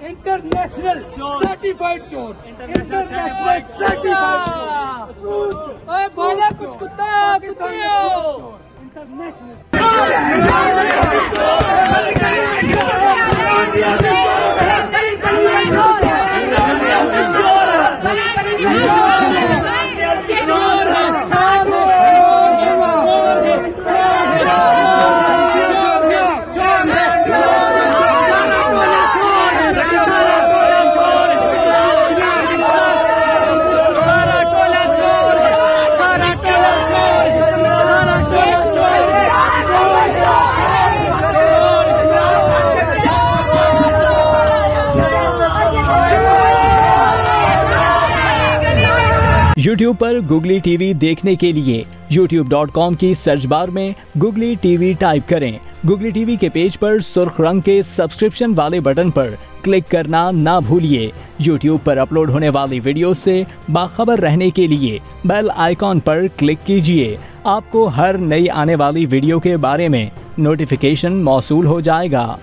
International certified चोर, international certified चोर। बोले कुछ कुत्ता YouTube पर गुगली टीवी देखने के लिए youtube.com की सर्च बार में गुगली टीवी टाइप करें। गुगली टीवी के पेज पर सुर्ख रंग के सब्सक्रिप्शन वाले बटन पर क्लिक करना ना भूलिए। YouTube पर अपलोड होने वाली वीडियो से बाखबर रहने के लिए बेल आइकॉन पर क्लिक कीजिए। आपको हर नई आने वाली वीडियो के बारे में नोटिफिकेशन मौसूल हो जाएगा।